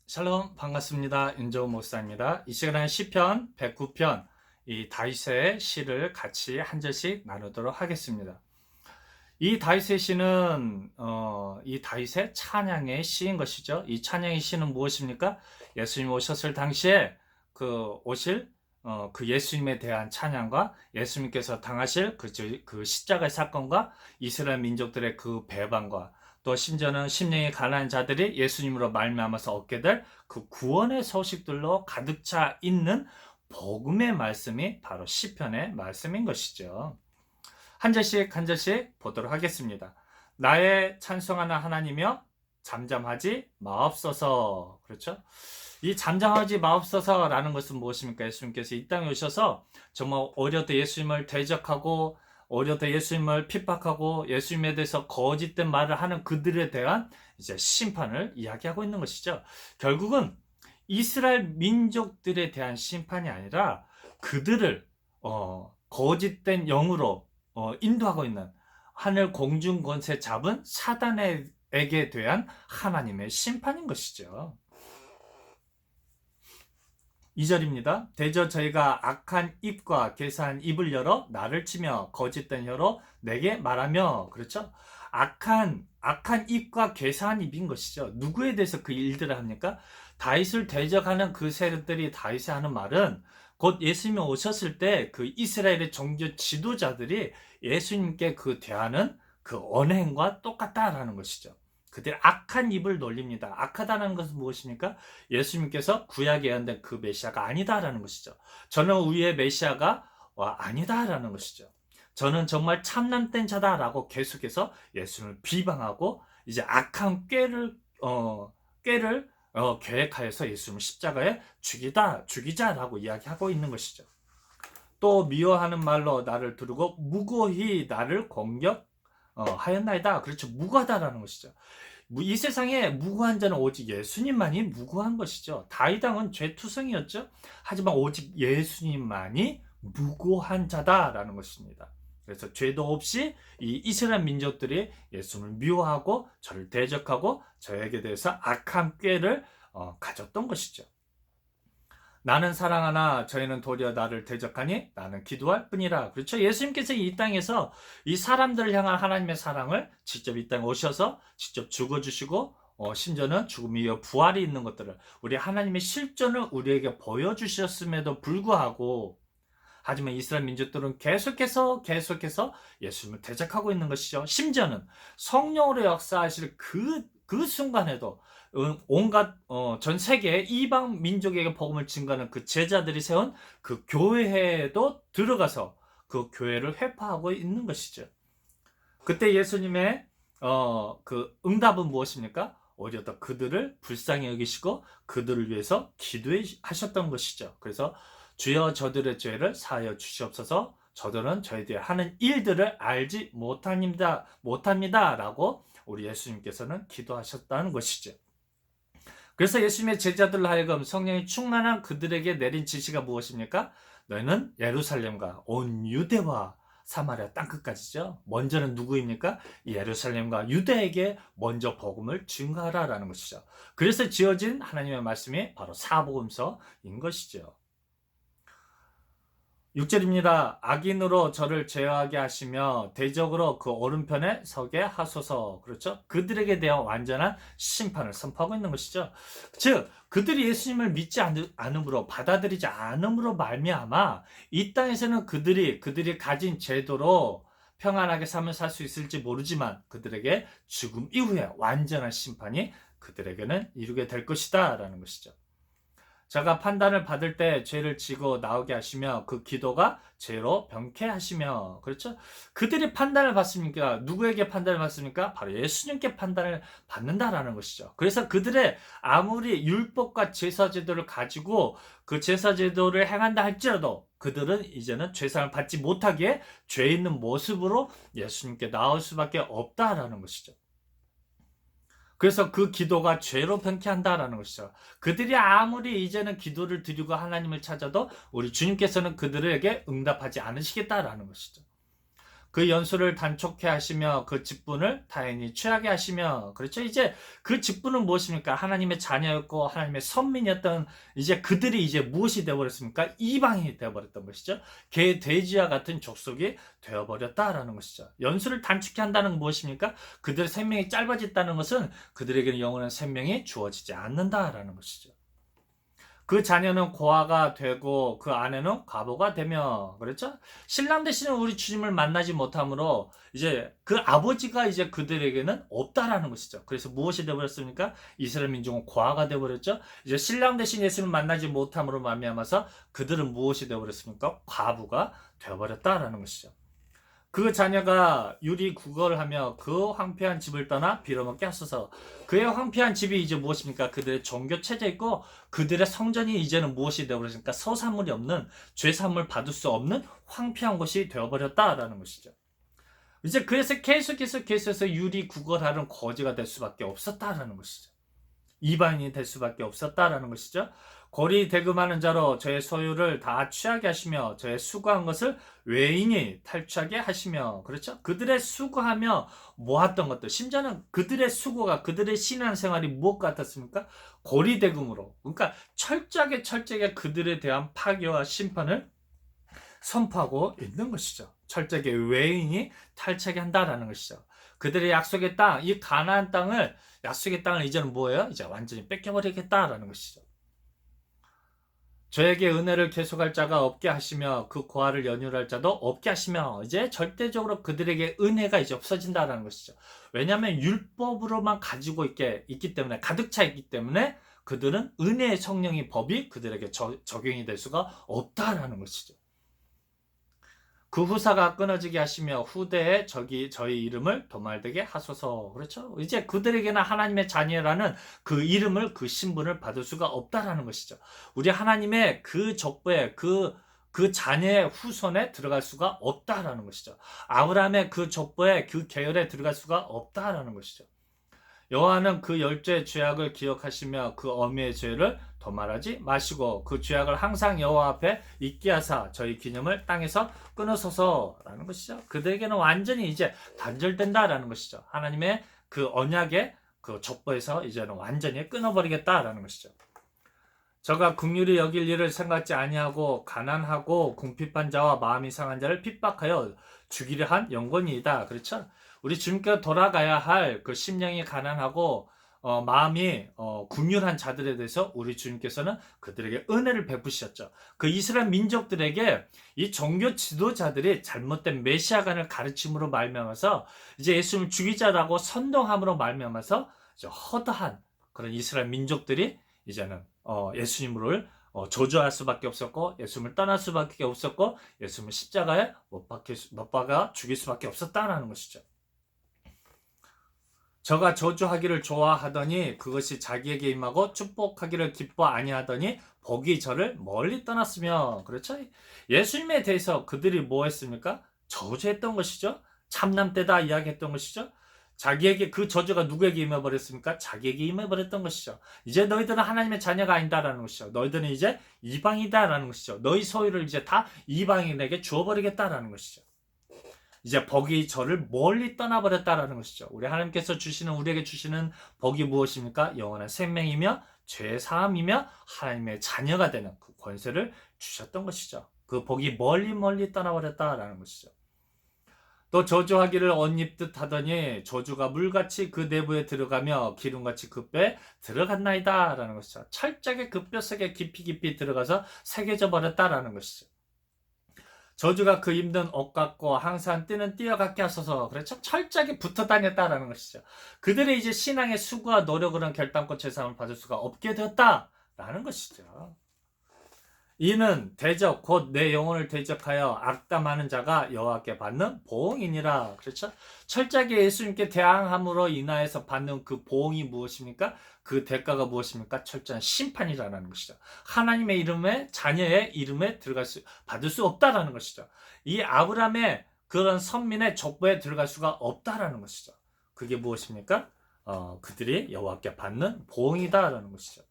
샬롬 반갑습니다. 윤정호 목사입니다. 이 시간에 시편 109편 이 다윗의 시를 같이 한 절씩 나누도록 하겠습니다. 이 다윗의 시는 이 다윗의 찬양의 시인 것이죠. 이 찬양의 시는 무엇입니까? 예수님 오셨을 당시에 오실 그 예수님에 대한 찬양과 예수님께서 당하실 그 십자가의 사건과 이스라엘 민족들의 그 배반과 또 심지어는 심령이 가난한 자들이 예수님으로 말미암아서 얻게 될 그 구원의 소식들로 가득 차 있는 복음의 말씀이 바로 시편의 말씀인 것이죠. 한 절씩 한 절씩 보도록 하겠습니다. 나의 찬송하는 하나님이여 잠잠하지 마옵소서. 그렇죠? 이 잠잠하지 마옵소서라는 것은 무엇입니까? 예수님께서 이 땅에 오셔서 정말 어려도 예수님을 대적하고 어려도 예수님을 핍박하고 예수님에 대해서 거짓된 말을 하는 그들에 대한 이제 심판을 이야기하고 있는 것이죠. 결국은 이스라엘 민족들에 대한 심판이 아니라 그들을 거짓된 영으로 인도하고 있는 하늘 공중 권세 잡은 사단에게 대한 하나님의 심판인 것이죠. 2절입니다. 대저 저희가 악한 입과 괴사한 입을 열어 나를 치며 거짓된 혀로 내게 말하며. 그렇죠? 악한 입과 괴사한 입인 것이죠. 누구에 대해서 그 일들을 합니까? 다윗을 대적하는 그 세력들이 다윗이 하는 말은 곧 예수님이 오셨을 때 그 이스라엘의 종교 지도자들이 예수님께 그 대하는 그 언행과 똑같다라는 것이죠. 그들이 악한 입을 놀립니다. 악하다는 것은 무엇입니까? 예수님께서 구약에 예언된 그 메시아가 아니다라는 것이죠. 저는 위의 메시아가 아니다라는 것이죠. 저는 정말 참남된 자다라고 계속해서 예수님을 비방하고 이제 악한 꾀를 계획하여서 예수님을 십자가에 죽이자라고 이야기하고 있는 것이죠. 또 미워하는 말로 나를 두르고 무고히 나를 공격하였나이다. 그렇죠. 무고하다라는 것이죠. 이 세상에 무고한 자는 오직 예수님만이 무고한 것이죠. 다윗 왕은 죄투성이었죠. 하지만 오직 예수님만이 무고한 자다라는 것입니다. 그래서 죄도 없이 이 이스라엘 민족들이 예수님을 미워하고 저를 대적하고 저에게 대해서 악한 꾀를 가졌던 것이죠. 나는 사랑하나 저희는 도리어 나를 대적하니 나는 기도할 뿐이라. 그렇죠? 예수님께서 이 땅에서 이 사람들을 향한 하나님의 사랑을 직접 이 땅에 오셔서 직접 죽어주시고 심지어는 죽음 이후 부활이 있는 것들을 우리 하나님의 실존을 우리에게 보여주셨음에도 불구하고 하지만 이스라엘 민족들은 계속해서 예수님을 대적하고 있는 것이죠. 심지어는 성령으로 역사하실 그 순간에도 온갖 전 세계 이방 민족에게 복음을 증거하는 그 제자들이 세운 그 교회에도 들어가서 그 교회를 회파하고 있는 것이죠. 그때 예수님의 그 응답은 무엇입니까? 오히려 더 그들을 불쌍히 여기시고 그들을 위해서 기도하셨던 것이죠. 그래서 주여 저들의 죄를 사하여 주시옵소서. 저들은 저희들이 하는 일들을 알지 못합니다라고 우리 예수님께서는 기도하셨다는 것이죠. 그래서 예수님의 제자들로 하여금 성령이 충만한 그들에게 내린 지시가 무엇입니까? 너희는 예루살렘과 온 유대와 사마리아 땅끝까지죠. 먼저는 누구입니까? 예루살렘과 유대에게 먼저 복음을 증거하라라는 것이죠. 그래서 지어진 하나님의 말씀이 바로 사복음서인 것이죠. 6절입니다. 악인으로 저를 제어하게 하시며 대적으로 그 오른편에 서게 하소서. 그렇죠? 그들에게 대한 완전한 심판을 선포하고 있는 것이죠. 즉 그들이 예수님을 믿지 않음으로 받아들이지 않음으로 말미암아 이 땅에서는 그들이 가진 제도로 평안하게 삶을 살 수 있을지 모르지만 그들에게 죽음 이후에 완전한 심판이 그들에게는 이루게 될 것이다 라는 것이죠. 자가 판단을 받을 때 죄를 지고 나오게 하시며 그 기도가 죄로 병쾌하시며. 그렇죠? 그들이 판단을 받습니까? 누구에게 판단을 받습니까? 바로 예수님께 판단을 받는다라는 것이죠. 그래서 그들의 아무리 율법과 제사제도를 가지고 그 제사제도를 행한다 할지라도 그들은 이제는 죄상을 받지 못하기에 죄 있는 모습으로 예수님께 나올 수밖에 없다라는 것이죠. 그래서 그 기도가 죄로 변케한다라는 것이죠. 그들이 아무리 이제는 기도를 드리고 하나님을 찾아도 우리 주님께서는 그들에게 응답하지 않으시겠다라는 것이죠. 그 연수를 단촉해 하시며 그 직분을 타인이 취하게 하시며, 그렇죠? 이제 그 직분은 무엇입니까? 하나님의 자녀였고 하나님의 선민이었던 이제 그들이 이제 무엇이 되어버렸습니까? 이방인이 되어버렸던 것이죠. 개 돼지와 같은 족속이 되어버렸다라는 것이죠. 연수를 단축해 한다는 건 무엇입니까? 그들의 생명이 짧아졌다는 것은 그들에게는 영원한 생명이 주어지지 않는다라는 것이죠. 그 자녀는 고아가 되고 그 아내는 과부가 되며, 그렇죠? 신랑 되시는 우리 주님을 만나지 못함으로 이제 그 아버지가 이제 그들에게는 없다라는 것이죠. 그래서 무엇이 되어버렸습니까? 이스라엘 민족은 고아가 되어버렸죠. 이제 신랑 되신 예수를 만나지 못함으로 말미암아서 그들은 무엇이 되어버렸습니까? 과부가 되어버렸다라는 것이죠. 그 자녀가 유리 구걸을 하며 그 황폐한 집을 떠나 빌어먹게 하소서. 그의 황폐한 집이 이제 무엇입니까? 그들의 종교 체제 있고 그들의 성전이 이제는 무엇이 되어버렸습니까? 서사물이 없는, 죄사물 받을 수 없는 황폐한 곳이 되어버렸다라는 것이죠. 이제 그래서 계속해서 유리 구걸하는 거지가 될 수밖에 없었다라는 것이죠. 이방인이 될 수밖에 없었다라는 것이죠. 고리 대금하는 자로 저의 소유를 다 취하게 하시며 저의 수고한 것을 외인이 탈취하게 하시며, 그렇죠? 그들의 수고하며 모았던 것들, 심지어는 그들의 수고가 그들의 신앙생활이 무엇 같았습니까? 고리 대금으로, 그러니까 철저하게 그들에 대한 파괴와 심판을 선포하고 있는 것이죠. 철저하게 외인이 탈취하게 한다라는 것이죠. 그들의 약속의 땅, 이 가나안 땅을, 약속의 땅을 이제는 뭐예요? 이제 완전히 뺏겨버리겠다라는 것이죠. 저에게 은혜를 계속할 자가 없게 하시며 그 고아를 연율할 자도 없게 하시며, 이제 절대적으로 그들에게 은혜가 이제 없어진다라는 것이죠. 왜냐하면 율법으로만 가지고 있기 때문에, 가득 차 있기 때문에 그들은 은혜의 성령의 법이 그들에게 적용이 될 수가 없다라는 것이죠. 그 후사가 끊어지게 하시며 후대에 저희 이름을 도말되게 하소서. 그렇죠? 이제 그들에게는 하나님의 자녀라는 그 이름을, 그 신분을 받을 수가 없다라는 것이죠. 우리 하나님의 그 족보에 그 자녀의 후손에 들어갈 수가 없다라는 것이죠. 아브라함의 그 족보에, 그 계열에 들어갈 수가 없다라는 것이죠. 여호와는 그 열죄의 죄악을 기억하시며 그 어미의 죄를 도말하지 마시고 그 죄악을 항상 여호와 앞에 잊게 하사 저희 기념을 땅에서 끊으소서라는 것이죠. 그들에게는 완전히 이제 단절된다라는 것이죠. 하나님의 그 언약의 그 족보에서 이제는 완전히 끊어버리겠다라는 것이죠. 저가 긍휼히 여길 일을 생각지 아니하고 가난하고 궁핍한 자와 마음이 상한 자를 핍박하여 죽이려 한 영권이이다. 그렇죠? 우리 주님께서 돌아가야 할 그 심령이 가난하고 마음이 긍휼한 자들에 대해서 우리 주님께서는 그들에게 은혜를 베푸셨죠. 그 이스라엘 민족들에게 이 종교 지도자들이 잘못된 메시아간을 가르침으로 말미암아서 이제 예수님을 죽이자라고 선동함으로 말미암아서 허다한 그런 이스라엘 민족들이 이제는 예수님을 저주할 수밖에 없었고 예수님을 떠날 수밖에 없었고 예수님을 십자가에 못 박아 죽일 수밖에 없었다는 것이죠. 저가 저주하기를 좋아하더니 그것이 자기에게 임하고 축복하기를 기뻐 아니하더니 복이 저를 멀리 떠났으며, 그렇죠? 예수님에 대해서 그들이 뭐 했습니까? 저주했던 것이죠. 참남때다 이야기했던 것이죠. 자기에게 그 저주가 누구에게 임해버렸습니까? 자기에게 임해버렸던 것이죠. 이제 너희들은 하나님의 자녀가 아니다라는 것이죠. 너희들은 이제 이방이다라는 것이죠. 너희 소유를 이제 다 이방인에게 주어버리겠다라는 것이죠. 이제 복이 저를 멀리 떠나버렸다라는 것이죠. 우리 하나님께서 우리에게 주시는 복이 무엇입니까? 영원한 생명이며 죄 사함이며 하나님의 자녀가 되는 그 권세를 주셨던 것이죠. 그 복이 멀리 떠나버렸다라는 것이죠. 또 저주하기를 언입듯 하더니 저주가 물같이 그 내부에 들어가며 기름같이 그 뼈에 들어갔나이다 라는 것이죠. 철저하게 그 뼛속에 깊이 들어가서 새겨져 버렸다라는 것이죠. 저주가 그 힘든 옷 같고 항상 뛰는 띠와 같게 하소서. 그렇죠? 철저하게 붙어 다녔다라는 것이죠. 그들의 이제 신앙의 수고와 노력으로는 결단코 죄사함을 받을 수가 없게 되었다라는 것이죠. 이는 대적 곧 내 영혼을 대적하여 악담하는 자가 여호와께 받는 보응이니라. 그렇죠? 철저하게 예수님께 대항함으로 인하여서 받는 그 보응이 무엇입니까? 그 대가가 무엇입니까? 철저한 심판이라는 것이죠. 하나님의 이름에, 자녀의 이름에 받을 수 없다라는 것이죠. 이 아브라함의 그런 선민의 족보에 들어갈 수가 없다라는 것이죠. 그게 무엇입니까? 그들이 여호와께 받는 보응이다라는 것이죠.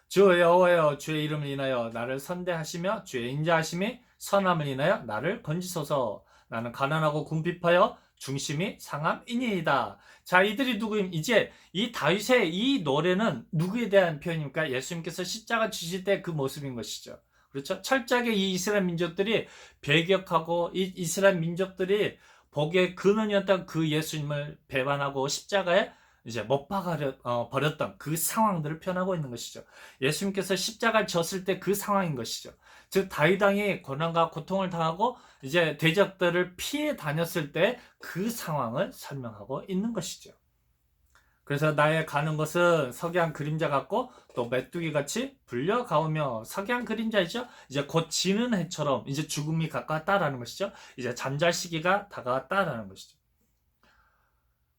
주 여호와여, 주의 이름을 인하여 나를 선대하시며 주의 인자하심이 선함을 인하여 나를 건지소서. 나는 가난하고 궁핍하여 중심이 상함이니이다. 자, 이들이 누구임? 이제 이 다윗의 이 노래는 누구에 대한 표현입니까? 예수님께서 십자가 지실 때 그 모습인 것이죠. 그렇죠? 철저하게 이 이스라엘 민족들이 배격하고 이 이스라엘 민족들이 복의 근원이었던 그 예수님을 배반하고 십자가에 이제 못 박아 버렸던 그 상황들을 표현하고 있는 것이죠. 예수님께서 십자가를 졌을 때 그 상황인 것이죠. 즉 다윗 왕이 고난과 고통을 당하고 이제 대적들을 피해 다녔을 때 그 상황을 설명하고 있는 것이죠. 그래서 나의 가는 것은 석양 그림자 같고 또 메뚜기 같이 불려가오며, 석양 그림자이죠. 이제 곧 지는 해처럼 이제 죽음이 가까웠다라는 것이죠. 이제 잠잘 시기가 다가왔다라는 것이죠.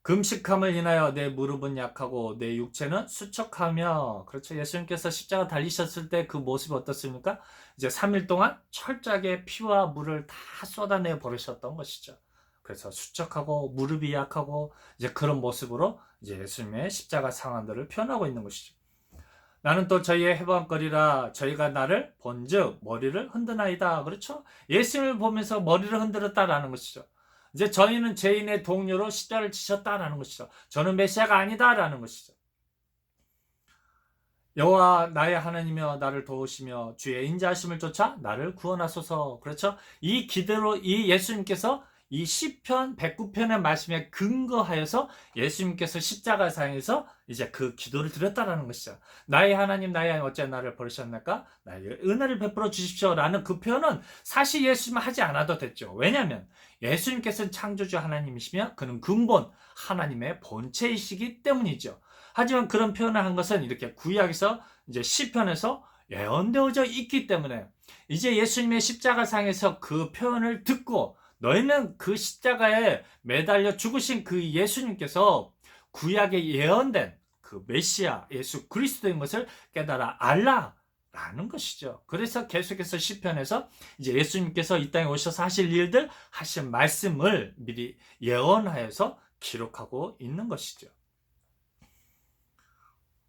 금식함을 인하여 내 무릎은 약하고 내 육체는 수척하며. 그렇죠. 예수님께서 십자가 달리셨을 때 그 모습이 어떻습니까? 이제 3일 동안 철저하게 피와 물을 다 쏟아내 버리셨던 것이죠. 그래서 수척하고 무릎이 약하고 이제 그런 모습으로 이제 예수님의 십자가 상황들을 표현하고 있는 것이죠. 나는 또 저희의 해방거리라 저희가 나를 본즉 머리를 흔드나이다. 그렇죠? 예수님을 보면서 머리를 흔들었다라는 것이죠. 이제 저희는 죄인의 동료로 십자를 지셨다라는 것이죠. 저는 메시아가 아니다라는 것이죠. 여호와 나의 하나님이여 나를 도우시며 주의 인자하심을 쫓아 나를 구원하소서. 그렇죠? 이 기대로 이 예수님께서 이 시편 109편의 말씀에 근거하여서 예수님께서 십자가상에서 이제 그 기도를 드렸다라는 것이죠. 나의 하나님 나의 하나님 어찌 나를 버리셨나까? 나에게 은혜를 베풀어 주십시오 라는 그 표현은 사실 예수님은 하지 않아도 됐죠. 왜냐하면 예수님께서는 창조주 하나님이시며 그는 근본 하나님의 본체이시기 때문이죠. 하지만 그런 표현을 한 것은 이렇게 구약에서 이제 시편에서 예언되어져 있기 때문에 이제 예수님의 십자가상에서 그 표현을 듣고 너희는 그 십자가에 매달려 죽으신 그 예수님께서 구약에 예언된 그 메시아 예수 그리스도인 것을 깨달아 알라라는 것이죠. 그래서 계속해서 시편에서 이제 예수님께서 이 땅에 오셔서 하실 일들 하신 말씀을 미리 예언하여서 기록하고 있는 것이죠.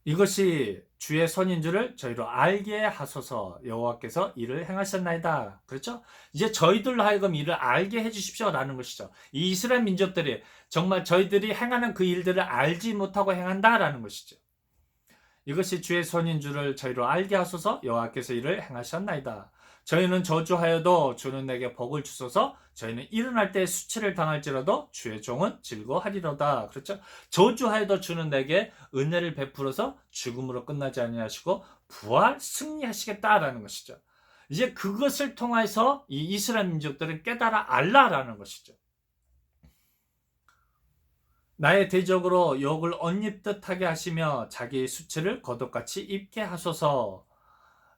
이것이 주의 선인 줄을 저희로 알게 하소서. 여호와께서 이를 행하셨나이다. 그렇죠? 이제 저희들로 하여금 이를 알게 해주십시오 라는 것이죠. 이 이스라엘 민족들이 정말 저희들이 행하는 그 일들을 알지 못하고 행한다라는 것이죠. 이것이 주의 선인 줄을 저희로 알게 하소서. 여호와께서 이를 행하셨나이다. 저희는 저주하여도 주는 내게 복을 주소서. 저희는 일어날 때 수치를 당할지라도 주의 종은 즐거워하리로다. 그렇죠? 저주하여도 주는 내게 은혜를 베풀어서 죽음으로 끝나지 아니하시고 부활 승리하시겠다라는 것이죠. 이제 그것을 통해서 이 이스라엘 민족들은 깨달아 알라라는 것이죠. 나의 대적으로 욕을 엇입듯 하게 하시며 자기의 수치를 거독같이 입게 하소서.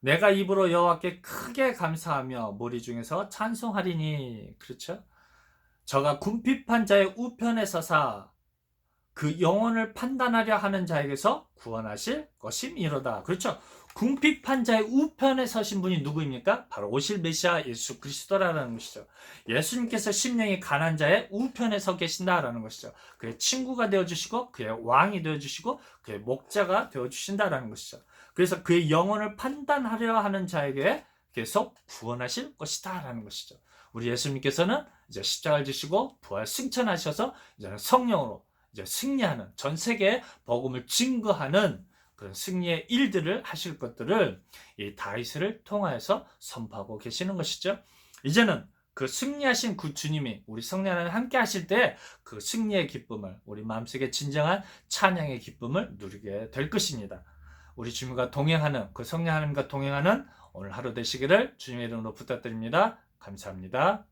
내가 입으로 여호와께 크게 감사하며 무리 중에서 찬송하리니. 그렇죠? 저가 궁핍한 자의 우편에 서사 그 영혼을 판단하려 하는 자에게서 구원하실 것임이로다. 그렇죠? 궁핍한 자의 우편에 서신 분이 누구입니까? 바로 오실 메시아 예수 그리스도라는 것이죠. 예수님께서 심령이 가난 자의 우편에 서 계신다라는 것이죠. 그의 친구가 되어주시고 그의 왕이 되어주시고 그의 목자가 되어주신다라는 것이죠. 그래서 그의 영혼을 판단하려 하는 자에게 계속 구원하실 것이다라는 것이죠. 우리 예수님께서는 이제 십자가를 지시고 부활 승천하셔서 이제는 성령으로 이제 승리하는 전 세계에 복음을 증거하는 그런 승리의 일들을 하실 것들을 이 다윗을 통하여서 선포하고 계시는 것이죠. 이제는 그 승리하신 그 주님이 우리 성령 안에 함께 하실 때 그 승리의 기쁨을 우리 마음속에 진정한 찬양의 기쁨을 누리게 될 것입니다. 우리 주님과 동행하는 그 성령 하나님과 동행하는 오늘 하루 되시기를 주님의 이름으로 부탁드립니다. 감사합니다.